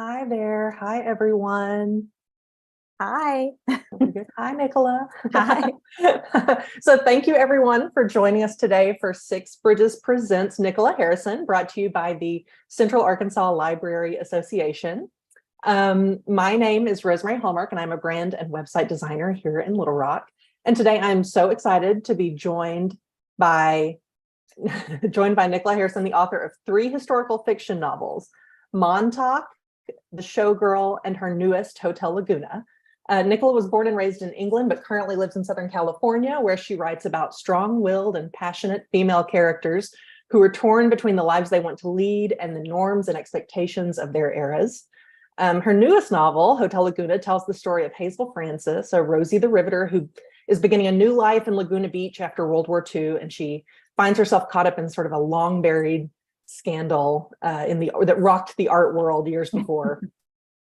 Hi there. Hi, everyone. Hi. Good. Hi, Nicola. Hi. So thank you, everyone, for joining us today for Six Bridges Presents Nicola Harrison, brought to you by the Central Arkansas Library Association. My name is Rosemary Hallmark, and I'm a brand and website designer here in Little Rock. And today I'm so excited to be joined by Nicola Harrison, the author of 3 historical fiction novels, Montauk, The Showgirl, and her newest, Hotel Laguna. Nicola was born and raised in England, but currently lives in Southern California, where she writes about strong-willed and passionate female characters who are torn between the lives they want to lead and the norms and expectations of their eras. Her newest novel, Hotel Laguna, tells the story of Hazel Francis, a Rosie the Riveter who is beginning a new life in Laguna Beach after World War II, and she finds herself caught up in sort of a long-buried scandal that rocked the art world years before.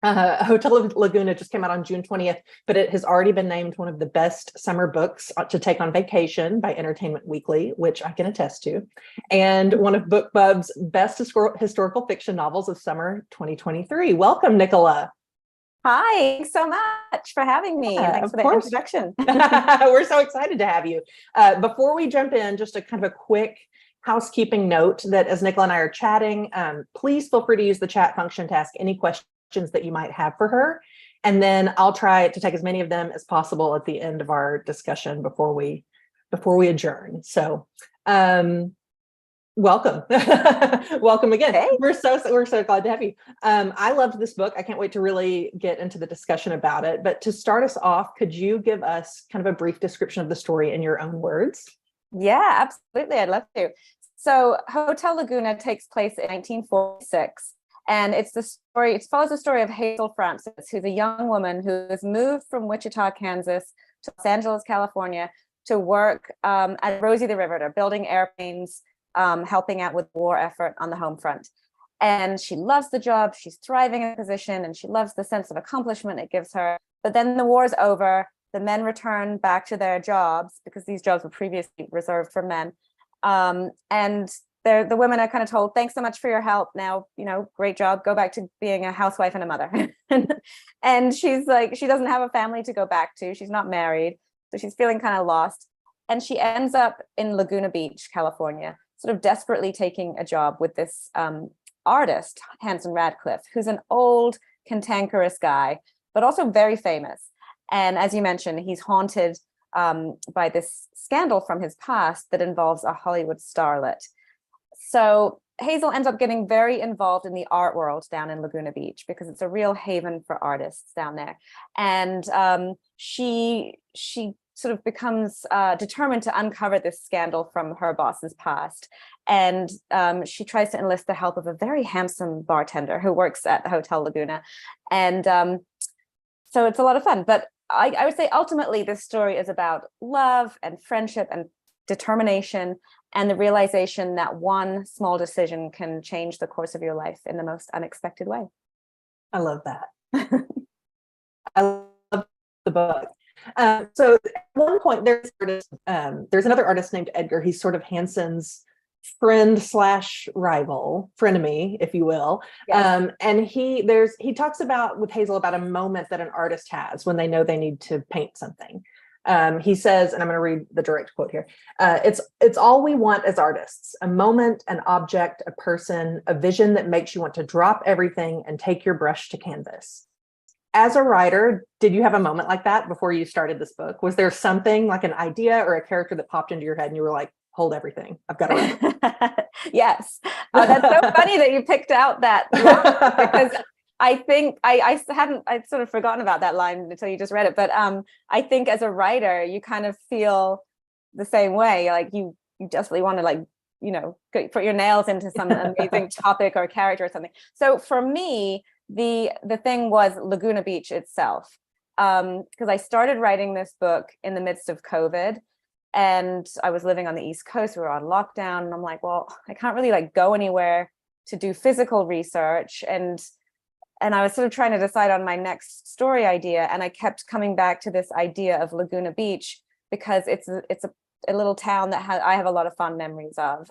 Hotel Laguna just came out on June 20th, but it has already been named one of the best summer books to take on vacation by Entertainment Weekly, which I can attest to, and one of BookBub's best historical fiction novels of summer 2023. Welcome, Nicola. Hi. Thanks so much for having me. And thanks for the introduction. We're so excited to have you. Before we jump in, just a kind of a quick housekeeping note that as Nicola and I are chatting, please feel free to use the chat function to ask any questions that you might have for her. And then I'll try to take as many of them as possible at the end of our discussion before we adjourn. So welcome. Welcome again. Hey. We're so glad to have you. I loved this book. I can't wait to really get into the discussion about it. But to start us off, could you give us kind of a brief description of the story in your own words? Yeah, absolutely. I'd love to. So Hotel Laguna takes place in 1946. And it follows the story of Hazel Francis, who's a young woman who has moved from Wichita, Kansas to Los Angeles, California to work at Rosie the Riveter, building airplanes, helping out with war effort on the home front. And she loves the job, she's thriving in the position, and she loves the sense of accomplishment it gives her. But then the war is over, the men return back to their jobs because these jobs were previously reserved for men. And the women are kind of told, thanks so much for your help. Now, great job. Go back to being a housewife and a mother. And she's like, she doesn't have a family to go back to. She's not married. So she's feeling kind of lost. And she ends up in Laguna Beach, California, sort of desperately taking a job with this artist, Hanson Radcliffe, who's an old, cantankerous guy, but also very famous. And as you mentioned, he's haunted by this scandal from his past that involves a Hollywood starlet. So Hazel ends up getting very involved in the art world down in Laguna Beach because it's a real haven for artists down there. And she sort of becomes determined to uncover this scandal from her boss's past. And she tries to enlist the help of a very handsome bartender who works at the Hotel Laguna. And so it's a lot of fun. But I would say ultimately this story is about love and friendship and determination and the realization that one small decision can change the course of your life in the most unexpected way. I love that. I love the book. So at one point there's another artist named Edgar. He's sort of Hanson's friend/rival, frenemy, if you will. Yes. And he talks about with Hazel about a moment that an artist has when they know they need to paint something. He says, and I'm going to read the direct quote here. It's all we want as artists: a moment, an object, a person, a vision that makes you want to drop everything and take your brush to canvas. As a writer, did you have a moment like that before you started this book? Was there something like an idea or a character that popped into your head and you were like, hold everything, I've got to write? Yes. That's so funny that you picked out that line, because I think I'd sort of forgotten about that line until you just read it. But I think as a writer, you kind of feel the same way. Like you desperately want to put your nails into some amazing topic or character or something. So for me, the thing was Laguna Beach itself, because I started writing this book in the midst of COVID. And I was living on the East Coast. We were on lockdown. And I'm like, well, I can't really go anywhere to do physical research. And I was sort of trying to decide on my next story idea. And I kept coming back to this idea of Laguna Beach because it's a little town that I have a lot of fond memories of.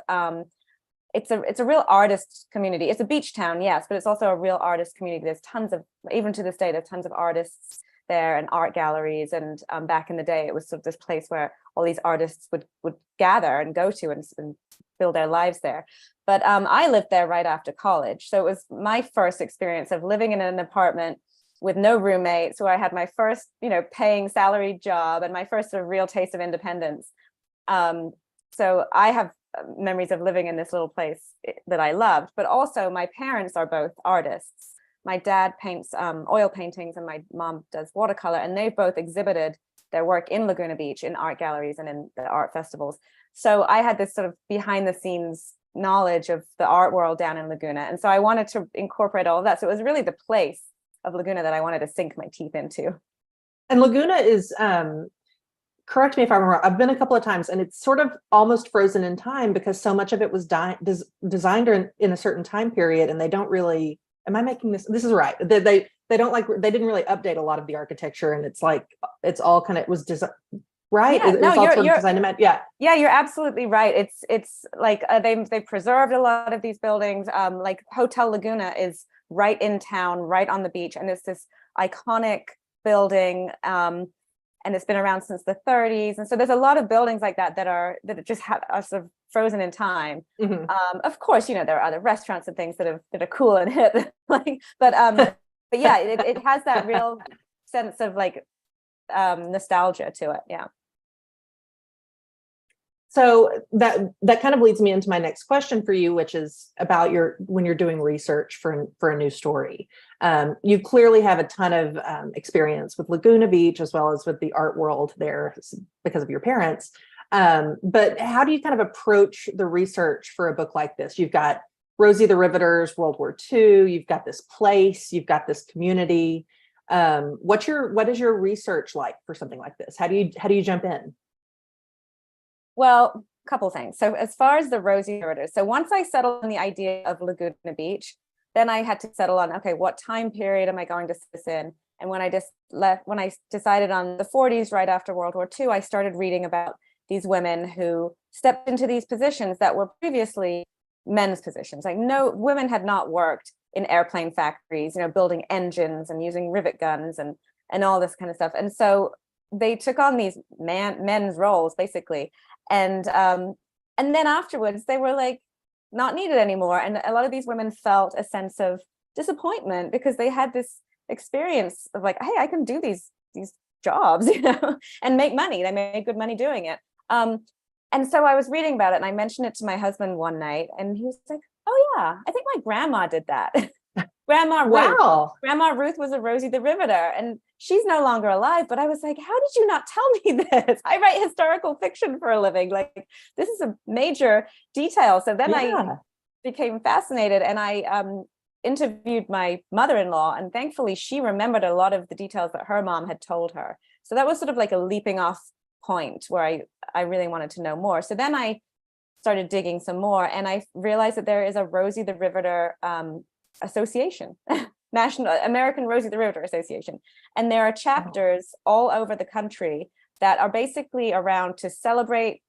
it's a real artist community. It's a beach town, yes, but it's also a real artist community. There's tons of, even to this day, there's tons of artists there and art galleries. And back in the day, it was sort of this place where all these artists would gather and go to and build their lives there. But I lived there right after college. So it was my first experience of living in an apartment with no roommates. So I had my first, paying salary job and my first sort of real taste of independence. So I have memories of living in this little place that I loved, but also my parents are both artists. My dad paints oil paintings and my mom does watercolor, and they've both exhibited their work in Laguna Beach in art galleries and in the art festivals. So I had this sort of behind the scenes knowledge of the art world down in Laguna. And so I wanted to incorporate all of that. So it was really the place of Laguna that I wanted to sink my teeth into. And Laguna is, correct me if I'm wrong, I've been a couple of times, and it's sort of almost frozen in time because so much of it was designed in a certain time period, and they don't really, am I making this is right. They don't they didn't really update a lot of the architecture, and it's like, it's all kind of, it was designed, right? Yeah, no, Yeah, you're absolutely right. It's like they preserved a lot of these buildings. Like Hotel Laguna is right in town, right on the beach, and it's this iconic building. And it's been around since the 30s. And so there's a lot of buildings like that are just are sort of frozen in time. Mm-hmm. Of course, there are other restaurants and things that are cool and hip, but yeah, it has that real sense of like nostalgia to it. Yeah. So that kind of leads me into my next question for you, which is about when you're doing research for a new story. You clearly have a ton of experience with Laguna Beach as well as with the art world there because of your parents. But how do you kind of approach the research for a book like this? You've got Rosie the Riveter's World War II. You've got this place. You've got this community. What is your research like for something like this? How do you jump in? Well, a couple things. So as far as the Rosie Riveter, so once I settled on the idea of Laguna Beach, then I had to settle on, okay, what time period am I going to sit this in? And when I decided on the 40s, right after World War II, I started reading about these women who stepped into these positions that were previously men's positions. Like, no, women had not worked in airplane factories, building engines and using rivet guns and all this kind of stuff. And so they took on these men's roles basically. And then afterwards they were like not needed anymore. And a lot of these women felt a sense of disappointment because they had this experience of like, hey, I can do these jobs, and make money. They made good money doing it. And so I was reading about it and I mentioned it to my husband one night and he was like, oh yeah, I think my grandma did that. Grandma Ruth. Wow. Grandma Ruth was a Rosie the Riveter, and she's no longer alive. But I was like, how did you not tell me this? I write historical fiction for a living. Like, this is a major detail. So then I became fascinated, and I interviewed my mother-in-law, and thankfully she remembered a lot of the details that her mom had told her. So that was sort of like a leaping off point where I really wanted to know more. So then I started digging some more, and I realized that there is a Rosie the Riveter association, National American Rosie the Riveter Association, and there are chapters all over the country that are basically around to celebrate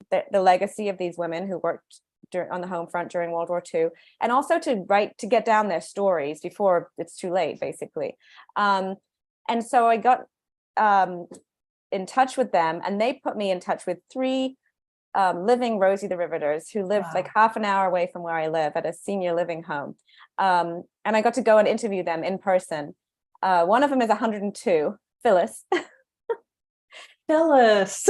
the legacy of these women who worked on the home front during World War II, and also to get down their stories before it's too late, basically. And so I got in touch with them, and they put me in touch with 3 living Rosie the Riveters who lived like half an hour away from where I live at a senior living home. And I got to go and interview them in person. One of them is 102, Phyllis. Phyllis.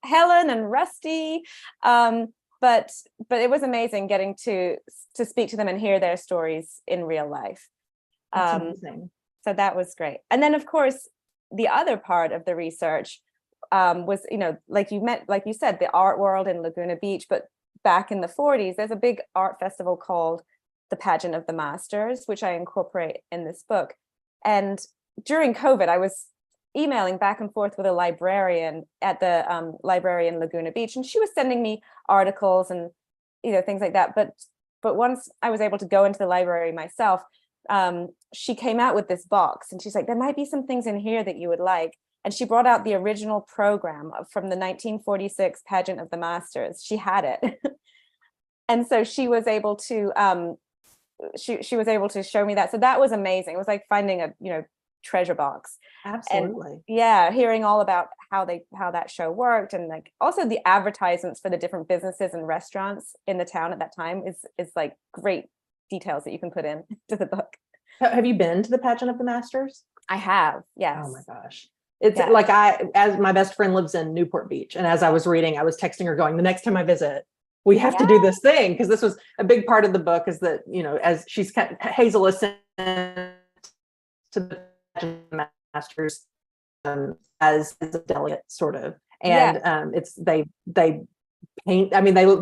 Helen and Rusty. But it was amazing getting to speak to them and hear their stories in real life. That's amazing. So that was great. And then of course, the other part of the research was, like you said, the art world in Laguna Beach, but back in the 40s, there's a big art festival called the Pageant of the Masters, which I incorporate in this book. And during COVID, I was emailing back and forth with a librarian at the library in Laguna Beach, and she was sending me articles and things like that. But once I was able to go into the library myself, she came out with this box, and she's like, there might be some things in here that you would like. and she brought out the original program from the 1946 pageant of the Masters. She had it. And so she was able to she was able to show me that. So that was amazing. It was like finding a, treasure box. Absolutely. And yeah, hearing all about how that show worked, and like also the advertisements for the different businesses and restaurants in the town at that time is like great details that you can put in to the book. Have you been to the pageant of the Masters? I have, yes. Oh my gosh. It's like as my best friend lives in Newport Beach. And as I was reading, I was texting her going, the next time I visit, we have to do this thing. Because this was a big part of the book, is that, as Hazel is sent to the Masters as a delegate, sort of. And it's they paint,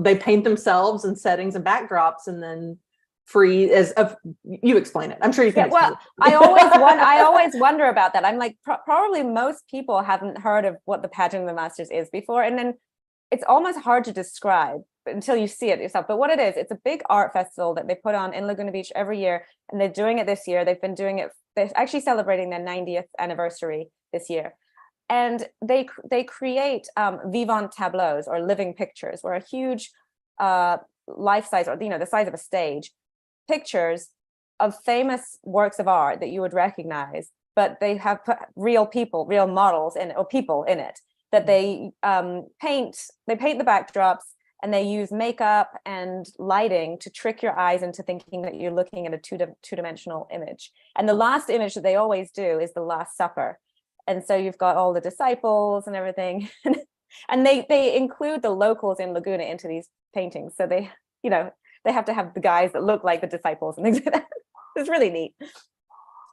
they paint themselves in settings and backdrops, and then free as of you explain it. I'm sure you can. Well, I always wonder about that. I'm like, probably most people haven't heard of what the pageant of the Masters is before, and then it's almost hard to describe until you see it yourself. But what it is, it's a big art festival that they put on in Laguna Beach every year, and they're doing it this year. They've been doing it. They're actually celebrating their 90th anniversary this year, and they create vivant tableaus, or living pictures, or a huge life size, or the size of a stage, pictures of famous works of art that you would recognize, but they have put real people, real models in it, or people in it, that they paint the backdrops, and they use makeup and lighting to trick your eyes into thinking that you're looking at a two-dimensional image. And the last image that they always do is the Last Supper. And so you've got all the disciples and everything. And they include the locals in Laguna into these paintings. So they have to have the guys that look like the disciples and things like that. It's really neat.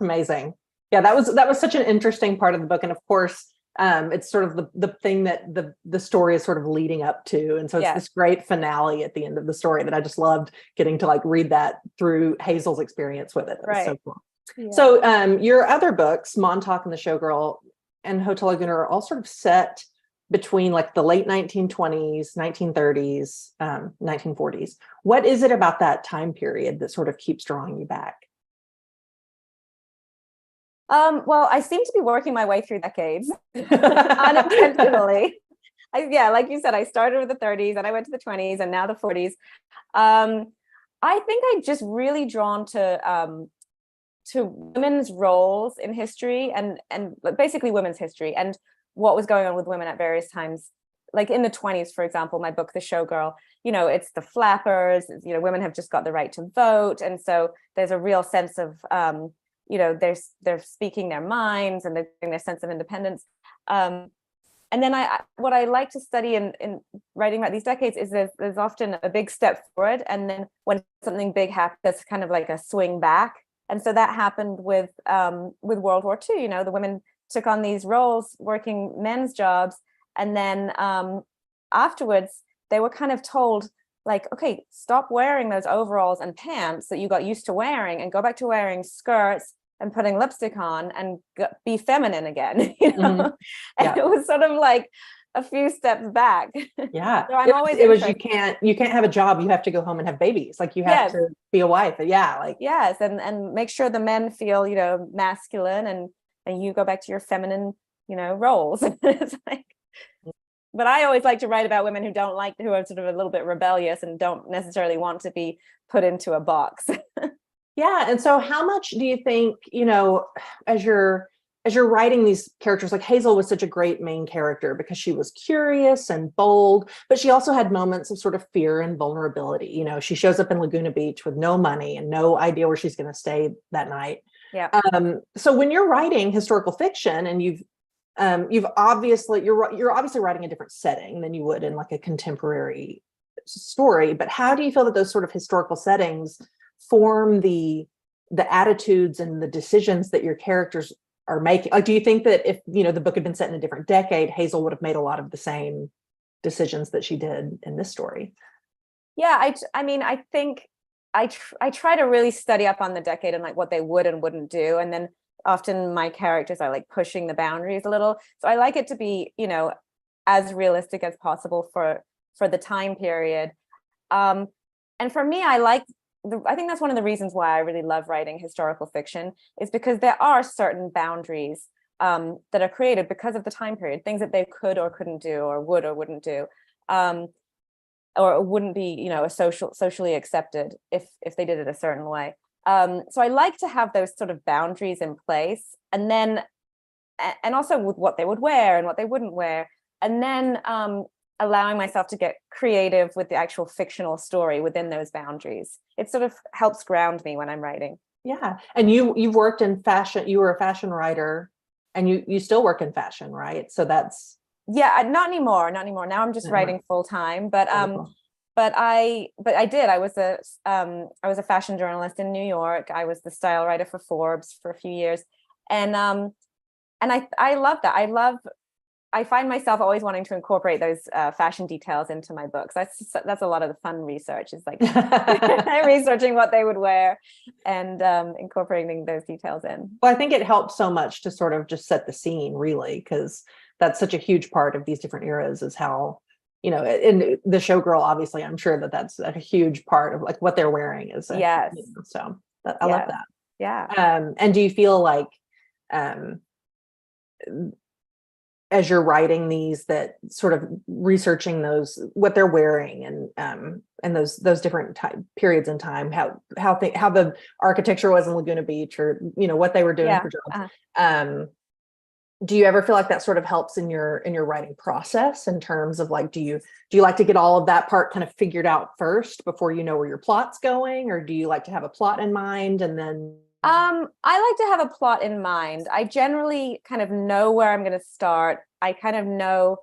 Amazing. Yeah, that was such an interesting part of the book. And of course, it's sort of the thing that the story is sort of leading up to. And so it's this great finale at the end of the story that I just loved getting to like read that through Hazel's experience with it. That was so cool. Yeah. So your other books, Montauk and the Showgirl and Hotel Laguna, are all sort of set between like the late 1920s, 1930s, 1940s. What is it about that time period that sort of keeps drawing you back? Well, I seem to be working my way through decades unintentionally. Like you said, I started with the 30s and I went to the 20s and now the 40s. I think I'm just really drawn to women's roles in history and basically women's history and what was going on with women at various times. Like in the 20s, for example, my book, The Showgirl, it's the flappers, women have just got the right to vote. And so there's a real sense of, they're speaking their minds and they're getting their sense of independence. And then what I like to study in writing about these decades is there's often a big step forward. And then when something big happens, it's kind of like a swing back. And so that happened with World War II. The women took on these roles working men's jobs. And then afterwards, they were kind of told, like, okay, stop wearing those overalls and pants that you got used to wearing and go back to wearing skirts and putting lipstick on and be feminine again. Mm-hmm. And it was sort of like a few steps back. Yeah. So I'm always you can't have a job. You have to go home and have babies. Like you have to be a wife. Yeah. Like, yes. And make sure the men feel, masculine and you go back to your feminine, roles. It's like, but I always like to write about women who are sort of a little bit rebellious and don't necessarily want to be put into a box. Yeah. And so how much do you think, as you're writing these characters, like Hazel was such a great main character because she was curious and bold, but she also had moments of sort of fear and vulnerability. She shows up in Laguna Beach with no money and no idea where she's going to stay that night. Yeah. So when you're writing historical fiction and you're obviously writing a different setting than you would in like a contemporary story, but how do you feel that those sort of historical settings form the attitudes and the decisions that your characters are making? Like, do you think that if the book had been set in a different decade, Hazel would have made a lot of the same decisions that she did in this story? Yeah, I think I try to really study up on the decade and like what they would and wouldn't do, and then often my characters are like pushing the boundaries a little. So I like it to be, as realistic as possible for the time period. And for me, I think that's one of the reasons why I really love writing historical fiction, is because there are certain boundaries that are created because of the time period, things that they could or couldn't do, or would or wouldn't do, or wouldn't be, you know, socially accepted if they did it a certain way. So I like to have those sort of boundaries in place, and then and also with what they would wear and what they wouldn't wear, and then allowing myself to get creative with the actual fictional story within those boundaries. It sort of helps ground me when I'm writing. Yeah. And you've worked in fashion. You were a fashion writer, and you still work in fashion, right? So that's Not anymore. Now I'm just writing full time, but wonderful. but I did. I was a fashion journalist in New York. I was the style writer for Forbes for a few years, and I love that. I find myself always wanting to incorporate those fashion details into my books. That's a lot of the fun research, is like researching what they would wear and incorporating those details in. Well, I think it helps so much to sort of just set the scene, really, because that's such a huge part of these different eras, is how, you know, in the showgirl, obviously, I'm sure that's a huge part of like what they're wearing is. Yes. You know, so I love that. Yeah. And do you feel like, as you're writing these, that sort of researching what they're wearing and those different periods in time, how the architecture was in Laguna Beach, or, you know, what they were doing for jobs. Do you ever feel like that sort of helps in your writing process, in terms of like, do you like to get all of that part kind of figured out first before you know where your plot's going, or do you like to have a plot in mind and then? I like to have a plot in mind. I generally kind of know where I'm going to start. I kind of know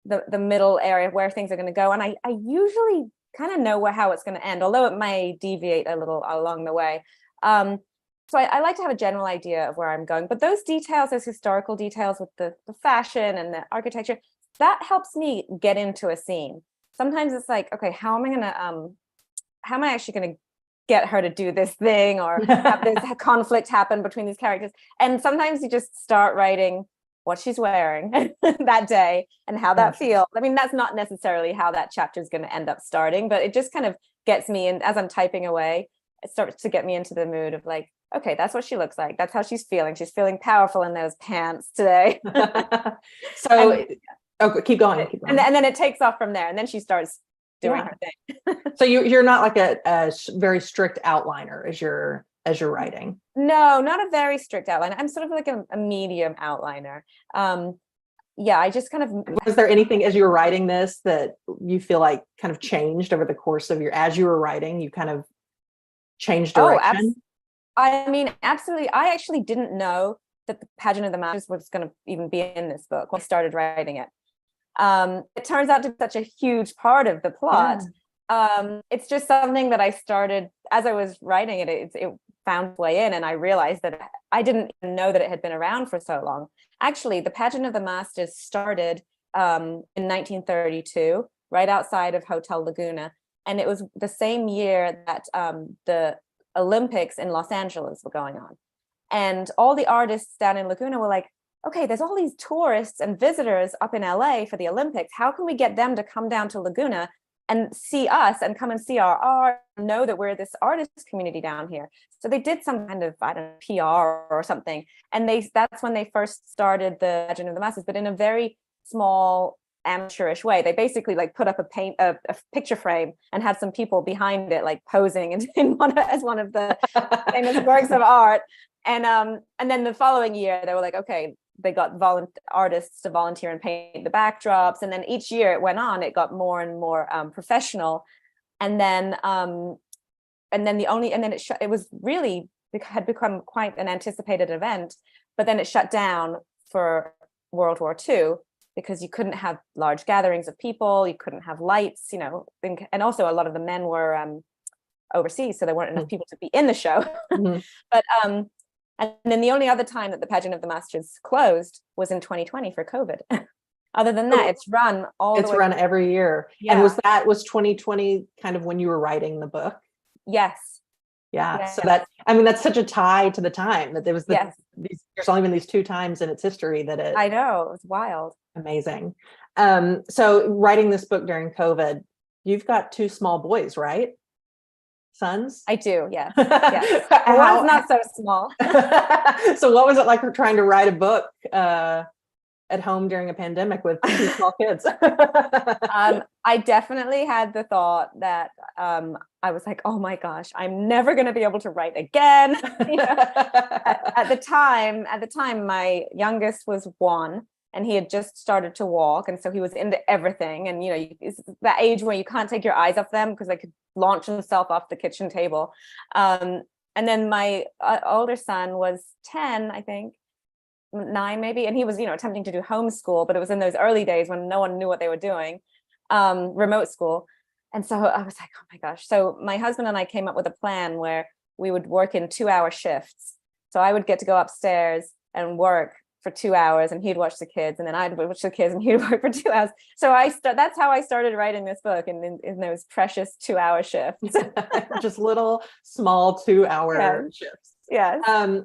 the middle area where things are going to go, and I usually kind of know how it's going to end, although it may deviate a little along the way. So I like to have a general idea of where I'm going, but those details, those historical details with the fashion and the architecture, that helps me get into a scene. Sometimes it's like, okay, how am I actually going to get her to do this thing, or have this conflict happen between these characters? And sometimes you just start writing what she's wearing that day and how that feels. I mean, that's not necessarily how that chapter is going to end up starting, but it just kind of gets me in. As I'm typing away, it starts to get me into the mood of like, okay, that's what she looks like. That's how she's feeling. She's feeling powerful in those pants today. So, keep going. And then it takes off from there. And then she starts doing her thing. So you're not like a very strict outliner as you're writing? No, not a very strict outliner. I'm sort of like a medium outliner. I just kind of. Was there anything as you were writing this that you feel like kind of changed over the course of as you were writing, you kind of changed direction? I mean, absolutely. I actually didn't know that the Pageant of the Masters was going to even be in this book when I started writing it. It turns out to be such a huge part of the plot. Yeah. It's just something that I started as I was writing it. It found its way in, and I realized that I didn't even know that it had been around for so long. Actually, the Pageant of the Masters started in 1932, right outside of Hotel Laguna, and it was the same year that the Olympics in Los Angeles were going on. And all the artists down in Laguna were like, okay, there's all these tourists and visitors up in LA for the Olympics. How can we get them to come down to Laguna and see us and come and see our art, know that we're this artist community down here? So they did some kind of, I don't know, PR or something. And that's when they first started the Pageant of the Masters, but in a very small, amateurish way. They basically like put up a picture frame and had some people behind it, like posing as one of the famous works of art. And then the following year, they were like, okay, they got artists to volunteer and paint the backdrops. And then each year it went on, it got more and more professional. And then it was really, it had become quite an anticipated event, but then it shut down for World War II because you couldn't have large gatherings of people, you couldn't have lights, you know, and also a lot of the men were overseas, so there weren't enough people to be in the show. Mm-hmm. But and then the only other time that the Pageant of the Masters closed was in 2020 for COVID. Other than that, it's run run every year. Yeah. And was 2020 kind of when you were writing the book? Yes. Yeah. Yes. So that's such a tie to the time that there was there's only been these two times in its history that I know, it was wild. Amazing. So writing this book during COVID, you've got two small boys, right? sons? I do, yes. Yes. The one's not so small. So what was it like trying to write a book at home during a pandemic with two small kids? I definitely had the thought that I was like, oh my gosh, I'm never going to be able to write again. At the time, my youngest was 1 and he had just started to walk. And so he was into everything. And, it's that age where you can't take your eyes off them because they could launch himself off the kitchen table. And then my older son was 10, I think. 9 maybe, and he was attempting to do homeschool, but it was in those early days when no one knew what they were doing, remote school. And so I was like, oh my gosh. So my husband and I came up with a plan where we would work in 2-hour shifts. So I would get to go upstairs and work for 2 hours and he'd watch the kids, and then I'd watch the kids and he'd work for 2 hours. So that's how I started writing this book in those precious 2-hour shifts. Just little small 2-hour shifts. Yes.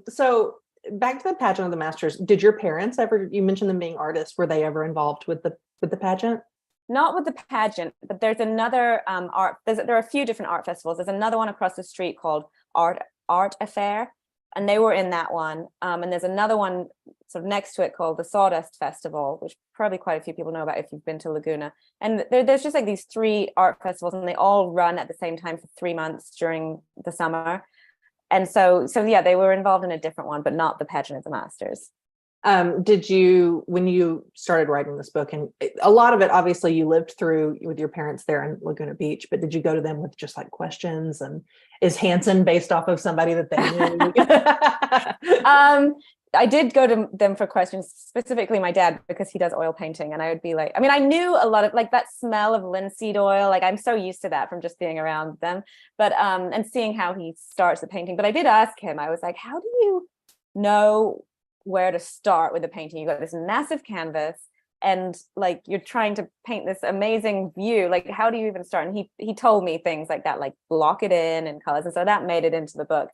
So back to the pageant of the Masters. Did your parents ever, you mentioned them being artists, were they ever involved with the pageant? Not with the pageant, but there's another art. There are a few different art festivals. There's another one across the street called Art Affair, and they were in that one. And there's another one sort of next to it called the Sawdust Festival, which probably quite a few people know about if you've been to Laguna. And there's just like these 3 art festivals, and they all run at the same time for 3 months during the summer. And so yeah, they were involved in a different one, but not the pageant of the Masters. Did you, when you started writing this book, and a lot of it, obviously you lived through with your parents there in Laguna Beach, but did you go to them with just like questions? And is Hanson based off of somebody that they knew? I did go to them for questions, specifically my dad, because he does oil painting. And I would be like, I knew a lot of like that smell of linseed oil. Like I'm so used to that from just being around them, but, and seeing how he starts the painting. But I did ask him, I was like, how do you know where to start with the painting? You got this massive canvas and like you're trying to paint this amazing view. Like, how do you even start? And he told me things like that, like block it in colors. And so that made it into the book.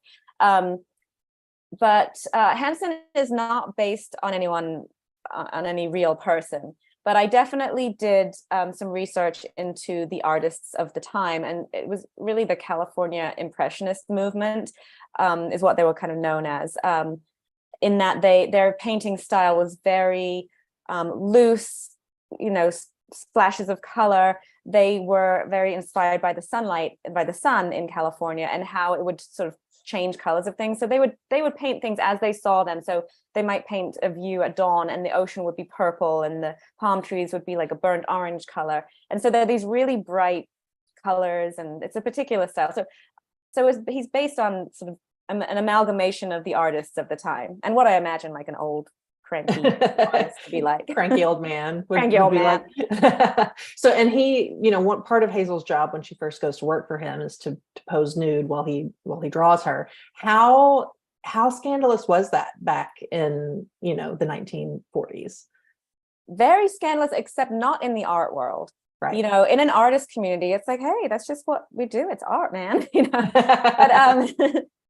But Hanson is not based on anyone, on any real person. But I definitely did some research into the artists of the time. And it was really the California Impressionist movement is what they were kind of known as, in that their painting style was very loose, splashes of color. They were very inspired by the sunlight and by the sun in California and how it would sort of change colors of things. So they would paint things as they saw them. So they might paint a view at dawn and the ocean would be purple and the palm trees would be like a burnt orange color. And so they're these really bright colors, and it's a particular style. So he's based on sort of an amalgamation of the artists of the time and what I imagine like an old cranky artist to be like. Cranky old man. Cranky old man. Like. So, and he, one part of Hazel's job when she first goes to work for him is to pose nude while he draws her. How scandalous was that back in, the 1940s? Very scandalous, except not in the art world. Right. In an artist community, it's like, hey, that's just what we do. It's art, man.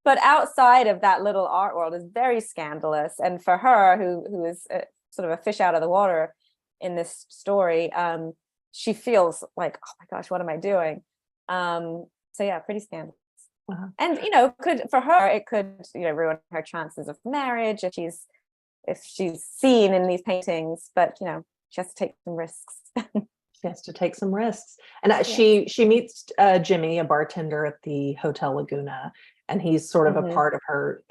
But outside of that little art world is very scandalous. And for her, who is sort of a fish out of the water in this story, she feels like, oh my gosh, what am I doing? So yeah, pretty scandalous. Uh-huh. And it could ruin her chances of marriage if she's seen in these paintings. But she has to take some risks. She has to take some risks. And she meets Jimmy, a bartender at the Hotel Laguna. And he's sort of a part of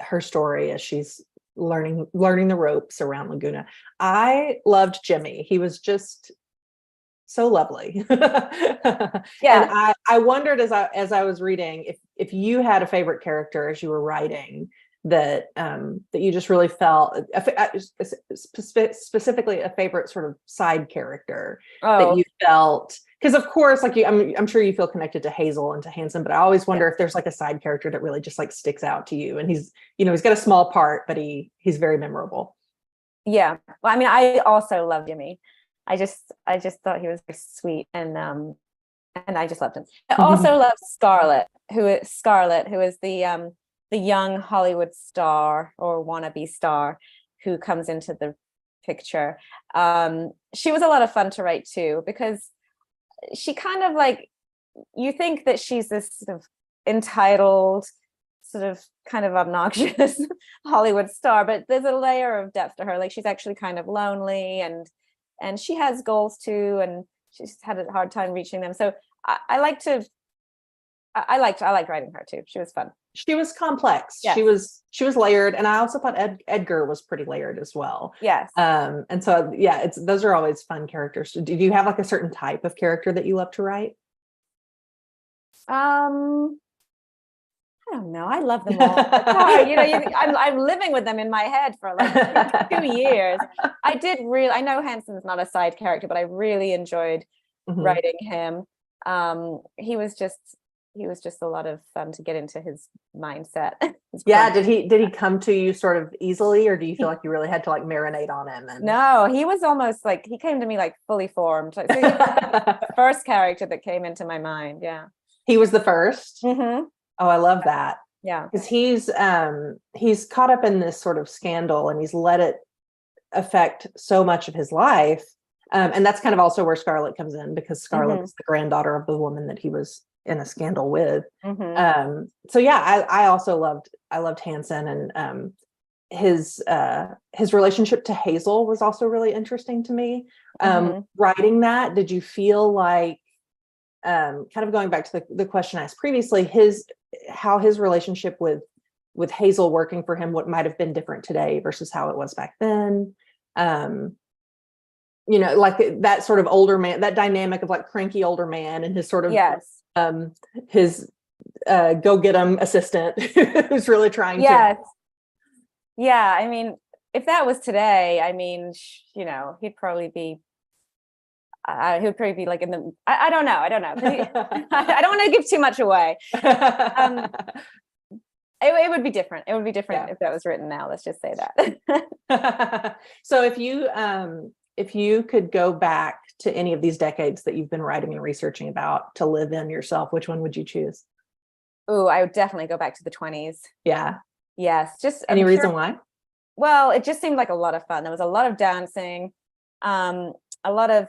her story as she's learning the ropes around Laguna. I loved Jimmy. He was just so lovely. Yeah. And I wondered as I was reading if you had a favorite character as you were writing that you just really felt, specifically a favorite sort of side character that you felt. Because of course, like I'm sure you feel connected to Hazel and to Hanson, but I always wonder if there's like a side character that really just like sticks out to you. And he's got a small part, but he's very memorable. Yeah. Well, I also loved Jimmy. I just thought he was very sweet, and I just loved him. I also love Scarlett, who is the young Hollywood star or wannabe star who comes into the picture. She was a lot of fun to write too, because she kind of like, you think that she's this sort of entitled, sort of kind of obnoxious Hollywood star, but there's a layer of depth to her. Like, she's actually kind of lonely, and she has goals too, and she's had a hard time reaching them. So I liked writing her too. She was fun. She was complex. Yes. She was layered, and I also thought Edgar was pretty layered as well. Yes. And so yeah, those are always fun characters. Do you have like a certain type of character that you love to write? I don't know. I love them all. I'm living with them in my head for like 2 years. I know Hanson's not a side character, but I really enjoyed writing him. He was just a lot of fun to get into his mindset. Yeah. Did he come to you sort of easily, or do you feel like you really had to like marinate on him? No, he was almost like, he came to me like fully formed. So he was the first character that came into my mind. Yeah. He was the first. Mm-hmm. Oh, I love that. Yeah. Because he's caught up in this sort of scandal, and he's let it affect so much of his life. And that's kind of also where Scarlett comes in, because Scarlett is the granddaughter of the woman that he was in a scandal with. So yeah, I also loved Hanson, and his relationship to Hazel was also really interesting to me. Writing that, did you feel like, kind of going back to the question I asked previously, how his relationship with Hazel working for him, what might have been different today versus how it was back then? Like that sort of older man, that dynamic of like cranky older man and his sort of his go get him assistant who's really trying to. Yeah, I mean, if that was today, I mean, he'd probably be like in the, I don't know. I don't want to give too much away. It would be different. It would be different if that was written now. Let's just say that. So if you could go back to any of these decades that you've been writing and researching about to live in yourself, which one would you choose? Oh, I would definitely go back to the 20s. Yeah. Yes. Just any reason why? Well, it just seemed like a lot of fun. There was a lot of dancing, a lot of,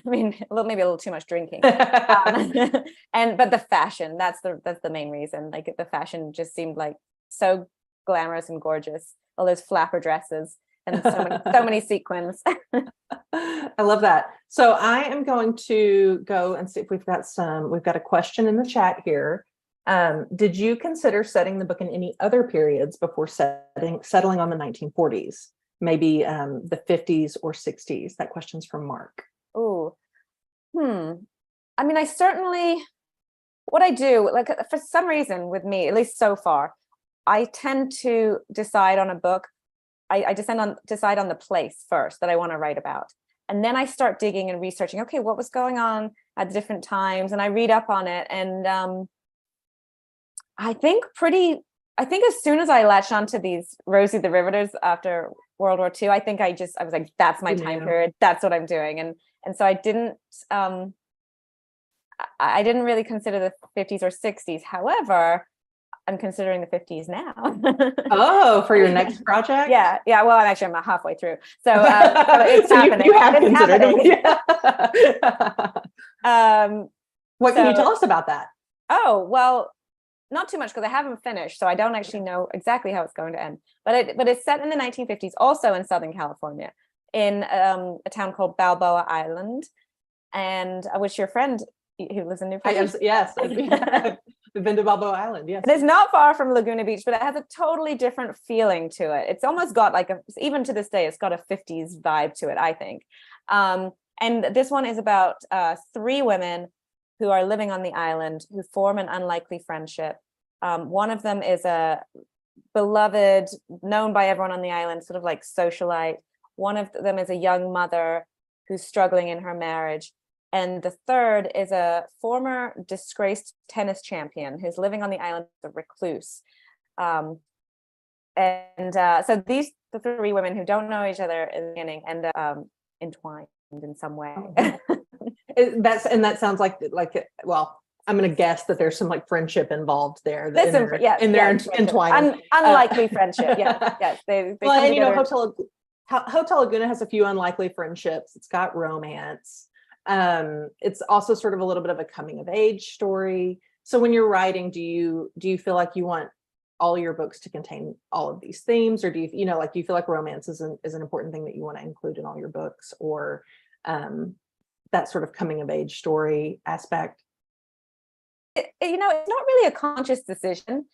maybe a little too much drinking, but the fashion, that's the main reason. Like, the fashion just seemed like so glamorous and gorgeous. All those flapper dresses and so many sequins. I love that. So I am going to go and see if we've got a question in the chat here. Did you consider setting the book in any other periods before settling on the 1940s? Maybe the 50s or 60s? That question's from Mark. Oh, I mean, I certainly, what I do, like, for some reason with me, at least so far, I tend to decide on a book. I decide on the place first that I want to write about. And then I start digging and researching, okay, what was going on at the different times? And I read up on it. And I think as soon as I latched onto these Rosie the Riveters after World War II, I think I was like, that's my time period. That's what I'm doing. And so I didn't really consider the 50s or 60s. However, I'm considering the 50s now. Oh, for your next project? Yeah. Well, I'm halfway through. So it's happening. You have considered it. What can you tell us about that? Oh, well, not too much, because I haven't finished, so I don't actually know exactly how it's going to end. But it's set in the 1950s, also in Southern California, in a town called Balboa Island, and which your friend who lives in New York. Yes, we've been to Balboa Island. Yes, it is not far from Laguna Beach, but it has a totally different feeling to it. It's almost got like even to this day, it's got a 50s vibe to it, I think. And this one is about 3 women who are living on the island, who form an unlikely friendship. One of them is a beloved, known by everyone on the island, sort of like socialite. One of them is a young mother who's struggling in her marriage. And the third is a former disgraced tennis champion who's living on the island as a recluse. So the 3 women who don't know each other in the beginning end up entwined in some way. That sounds like well, I'm going to guess that there's some like friendship involved there. Entwining. Unlikely friendship. Yes. They well, and Hotel Laguna has a few unlikely friendships. It's got romance. It's also sort of a little bit of a coming of age story. So when you're writing, do you feel like you want all your books to contain all of these themes, or do you like, do you feel like romance is an important thing that you want to include in all your books, or that sort of coming of age story aspect? It's not really a conscious decision.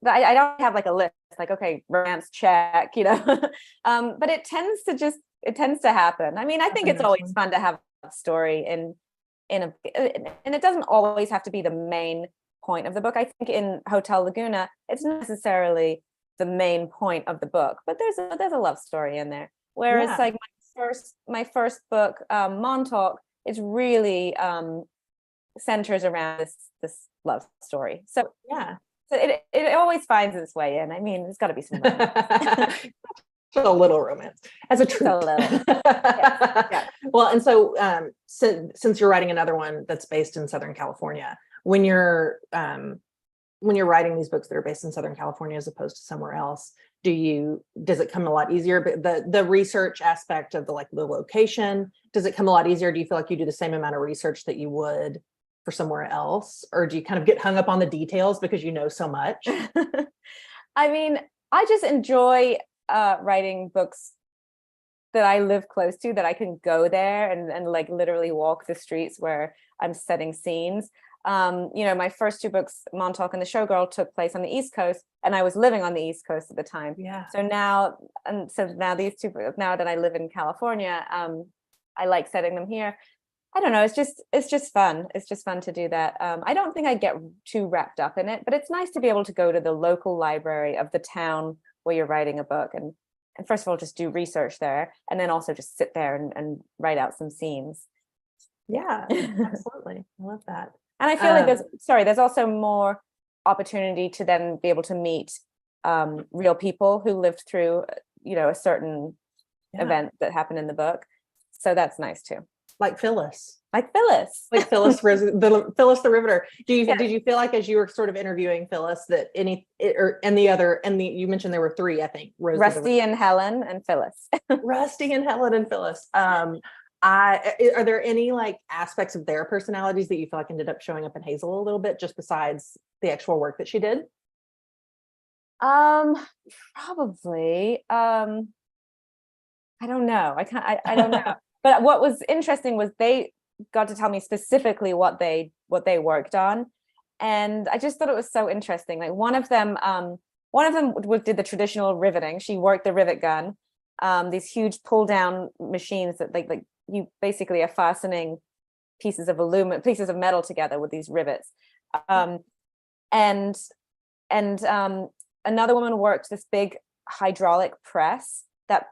I don't have like a list, like, okay, romance check, but it tends to happen. I mean, I think it's always fun to have a story and it doesn't always have to be the main point of the book. I think in Hotel Laguna, it's not necessarily the main point of the book, but there's a love story in there. Whereas like my first book, Montauk, is really centers around this love story. So Yeah. So it always finds its way in. I mean, there's got to be some romance. A little romance as a treat. A little. Yeah. Well, and so since you're writing another one that's based in Southern California, when you're writing these books that are based in Southern California as opposed to somewhere else, does it come a lot easier? But the research aspect of the location, does it come a lot easier? Do you feel like you do the same amount of research that you would for somewhere else, or do you kind of get hung up on the details because you know so much? I mean, I just enjoy writing books that I live close to, that I can go there and like literally walk the streets where I'm setting scenes. My first two books, Montauk and The Showgirl, took place on the East Coast, and I was living on the East Coast at the time. Yeah. So now these two, now that I live in California, I like setting them here. I don't know. It's just fun. It's just fun to do that. I don't think I get too wrapped up in it, but it's nice to be able to go to the local library of the town where you're writing a book, and first of all, just do research there, and then also just sit there and write out some scenes. Yeah, absolutely. I love that. And I feel like there's also more opportunity to then be able to meet real people who lived through, a certain event that happened in the book. So that's nice too. Like Phyllis. Phyllis the Riveter. Did you feel like, as you were sort of interviewing Phyllis, that you mentioned there were three, I think, Rusty and Helen and Phyllis. Rusty and Helen and Phyllis. Are there any aspects of their personalities that you feel like ended up showing up in Hazel a little bit, just besides the actual work that she did? Probably. I don't know. I don't know. But what was interesting was they got to tell me specifically what they worked on, and I just thought it was so interesting. Like one of them did the traditional riveting. She worked the rivet gun, these huge pull down machines that like you basically are fastening pieces of metal together with these rivets. And another woman worked this big hydraulic press that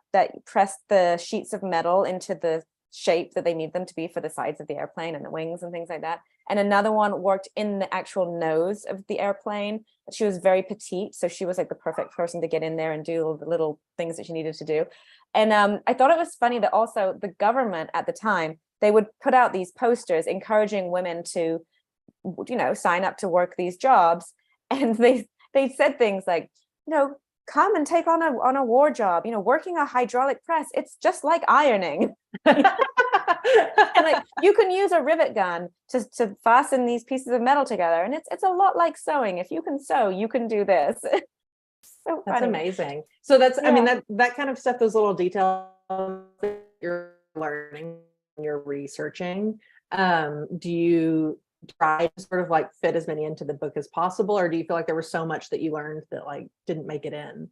pressed the sheets of metal into the shape that they need them to be for the sides of the airplane and the wings and things like that. And another one worked in the actual nose of the airplane. She was very petite, so she was like the perfect person to get in there and do all the little things that she needed to do. And I thought it was funny that also the government at the time, they would put out these posters encouraging women to, sign up to work these jobs. And they said things like, come and take on a war job, working a hydraulic press. It's just like ironing. And you can use a rivet gun to fasten these pieces of metal together. And it's a lot like sewing. If you can sew, you can do this. So that's funny. Amazing. So that's, I mean, that kind of stuff, those little details that you're learning, you're researching. Do you try to sort of fit as many into the book as possible, or do you feel like there was so much that you learned that didn't make it in?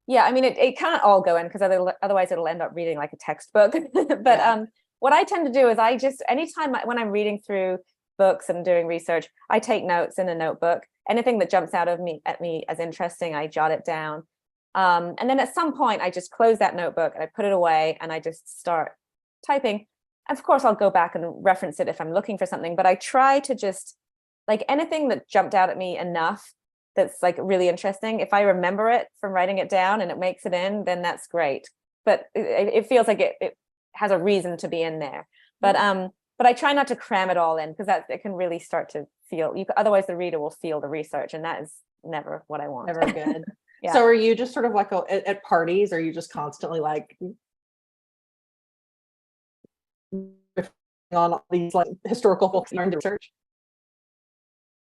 Yeah, I mean, it can't all go in, because otherwise it'll end up reading like a textbook. But what I tend to do is anytime when I'm reading through books and doing research, I take notes in a notebook. Anything that jumps out at me as interesting, I jot it down. And then at some point I just close that notebook and I put it away and I just start typing. Of course, I'll go back and reference it if I'm looking for something, but I try to just anything that jumped out at me enough that's really interesting. If I remember it from writing it down and it makes it in, then that's great. But it feels like it has a reason to be in there. But I try not to cram it all in, because it can really start to feel, otherwise the reader will feel the research, and that is never what I want. Never good. Yeah. So are you just sort of at parties, are you just constantly on all these historical folks in research?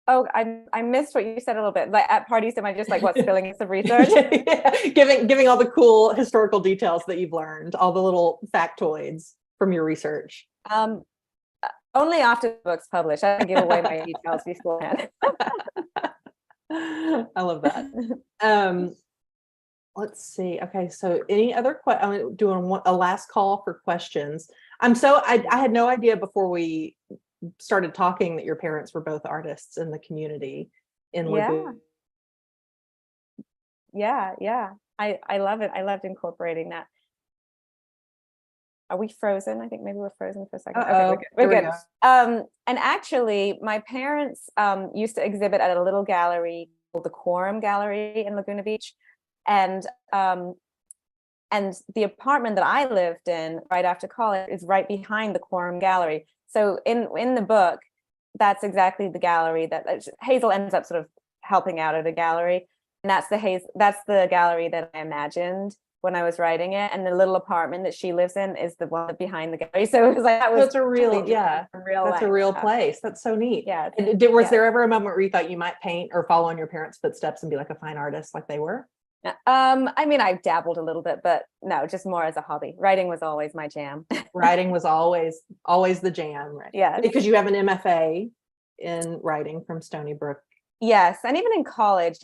Oh, I missed what you said a little bit. Like at parties, am I just like what spilling some research? Yeah. Giving all the cool historical details that you've learned, all the little factoids from your research. Only after the book's published. I don't give away my details beforehand. I love that. Let's see. Okay, so any other questions? I'm doing a last call for questions. I had no idea before we started talking that your parents were both artists in the community in Laguna. Yeah. I love it. I loved incorporating that. Are we frozen? I think maybe we're frozen for a second. Okay, we're good. And actually, my parents used to exhibit at a little gallery called the Quorum Gallery in Laguna Beach, and the apartment that I lived in right after college is right behind the Quorum Gallery. So in the book, that's exactly the gallery that Hazel ends up sort of helping out at a gallery, and that's the gallery that I imagined when I was writing it, and the little apartment that she lives in is the one behind the gallery. So it was like that's a real place. That's so neat. Yeah. Was there ever a moment where you thought you might paint or follow in your parents' footsteps and be like a fine artist like they were? I mean, I dabbled a little bit, but no, just more as a hobby. Writing was always my jam. Writing was always the jam, right? Yeah. Because you have an MFA in writing from Stony Brook. Yes, and even in college,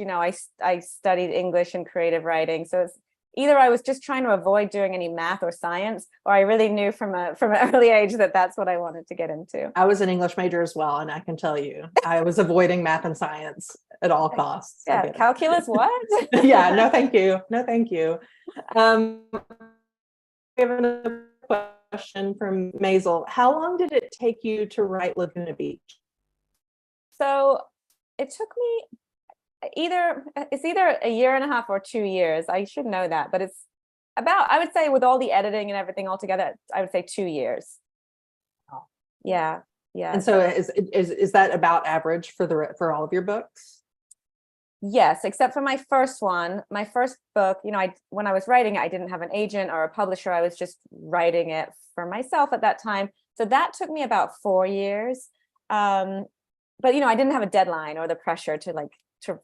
I studied English and creative writing, so it's either I was just trying to avoid doing any math or science, or I really knew from an early age that that's what I wanted to get into. I was an English major as well, and I can tell you, I was avoiding math and science at all costs. Yeah, calculus, what? Yeah, no, thank you. No, thank you. We have another question from Maisel. How long did it take you to write Laguna Beach? So it took me either a year and a half or 2 years. I should know that, but it's about, I would say, with all the editing and everything all together, I would say 2 years. Oh. Yeah. And so is that about average for all of your books? Yes, except for my first one. My first book, when I was writing it, I didn't have an agent or a publisher. I was just writing it for myself at that time. So that took me about 4 years. But I didn't have a deadline or the pressure to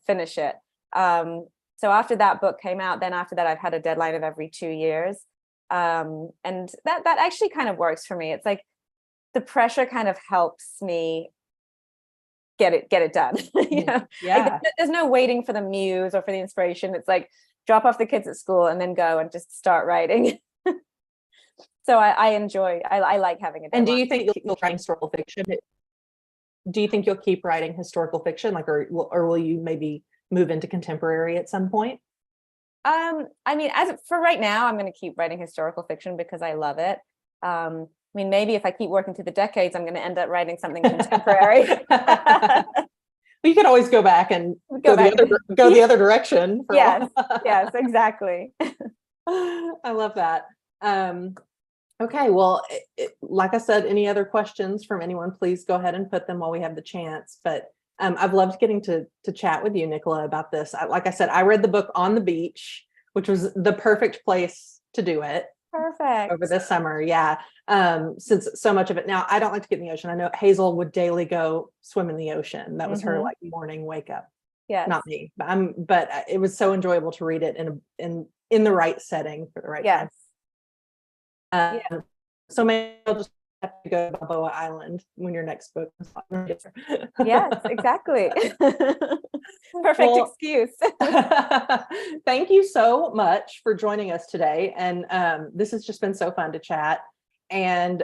finish it. So after that book came out, then after that, I've had a deadline of every 2 years. And that actually kind of works for me. It's like the pressure kind of helps me get it done. Yeah. There's no waiting for the muse or for the inspiration. It's like drop off the kids at school and then go and just start writing. So I like having a deadline. And do you think you'll write historical fiction? Do you think you'll keep writing historical fiction, or will you maybe move into contemporary at some point? I mean, for right now, I'm going to keep writing historical fiction because I love it. I mean, maybe if I keep working through the decades, I'm going to end up writing something contemporary. You could always go back and go the other direction. Yes, exactly. I love that. Okay, well, like I said, any other questions from anyone, please go ahead and put them while we have the chance. But I've loved getting to chat with you, Nicola, about this. Like I said, I read the book on the beach, which was the perfect place to do it. Perfect. Over this summer, yeah. Since so much of it now, I don't like to get in the ocean. I know Hazel would daily go swim in the ocean. That was her morning wake up. Yeah, not me. But it was so enjoyable to read it in the right setting for the right time. So maybe I'll just have to go to Balboa Island when your next book is on. Yes, exactly. Perfect excuse. Thank you so much for joining us today. And this has just been so fun to chat. And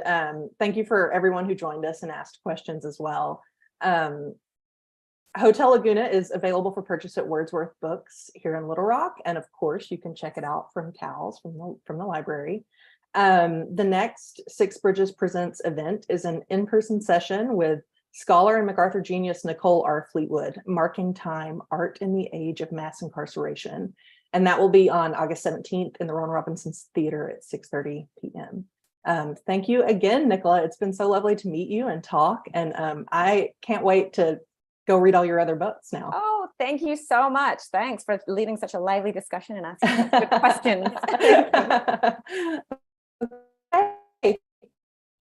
thank you for everyone who joined us and asked questions as well. Hotel Laguna is available for purchase at Wordsworth Books here in Little Rock. And of course, you can check it out from Cal's, from the library. The next Six Bridges Presents event is an in-person session with scholar and MacArthur genius Nicole R. Fleetwood, Marking Time, Art in the Age of Mass Incarceration. And that will be on August 17th in the Rowan Robinson's Theater at 6:30 p.m. Thank you again, Nicola. It's been so lovely to meet you and talk. And I can't wait to go read all your other books now. Oh, thank you so much. Thanks for leading such a lively discussion and asking good questions.